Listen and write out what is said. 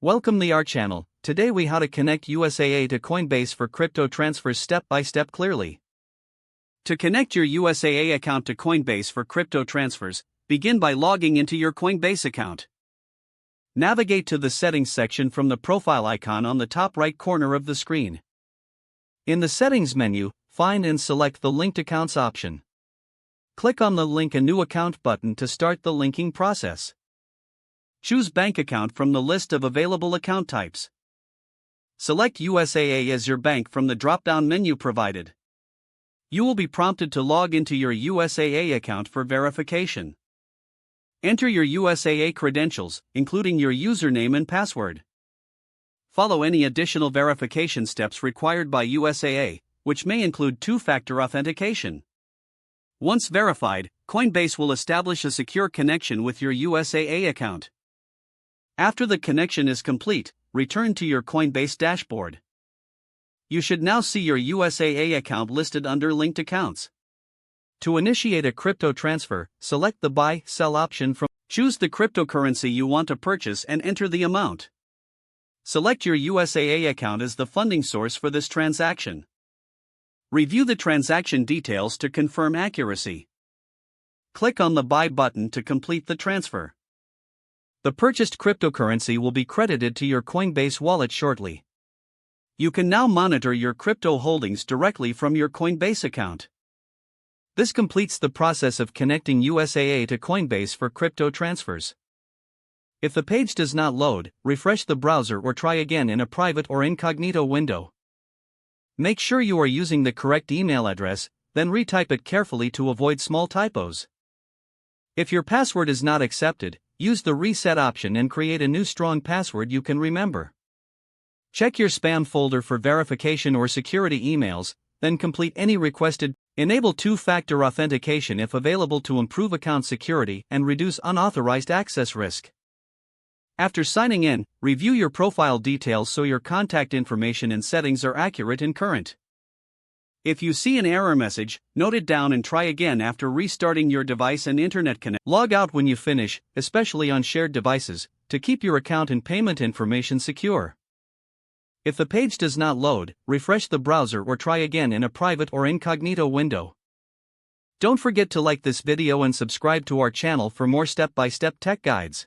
Welcome to our channel. Today we how to connect USAA to Coinbase for crypto transfers step by step clearly. To connect your USAA account to Coinbase for crypto transfers, begin by logging into your Coinbase account. Navigate to the settings section from the profile icon on the top right corner of the screen. In the settings menu, find and select the linked accounts option. Click on the Link a New Account button to start the linking process. Choose Bank Account from the list of available account types. Select USAA as your bank from the drop-down menu provided. You will be prompted to log into your USAA account for verification. Enter your USAA credentials, including your username and password. Follow any additional verification steps required by USAA, which may include two-factor authentication. Once verified, Coinbase will establish a secure connection with your USAA account. After the connection is complete, return to your Coinbase dashboard. You should now see your USAA account listed under linked accounts. To initiate a crypto transfer, select the Buy, Sell option from. Choose the cryptocurrency you want to purchase and enter the amount. Select your USAA account as the funding source for this transaction. Review the transaction details to confirm accuracy. Click on the Buy button to complete the transfer. The purchased cryptocurrency will be credited to your Coinbase wallet shortly. You can now monitor your crypto holdings directly from your Coinbase account. This completes the process of connecting USAA to Coinbase for crypto transfers. If the page does not load, refresh the browser or try again in a private or incognito window. Make sure you are using the correct email address, then retype it carefully to avoid small typos. If your password is not accepted, use the reset option and create a new strong password you can remember. Check your spam folder for verification or security emails, then complete any requested. Enable two-factor authentication if available to improve account security and reduce unauthorized access risk. After signing in, review your profile details so your contact information and settings are accurate and current. If you see an error message, note it down and try again after restarting your device and internet connection. Log out when you finish, especially on shared devices, to keep your account and payment information secure. If the page does not load, refresh the browser or try again in a private or incognito window. Don't forget to like this video and subscribe to our channel for more step-by-step tech guides.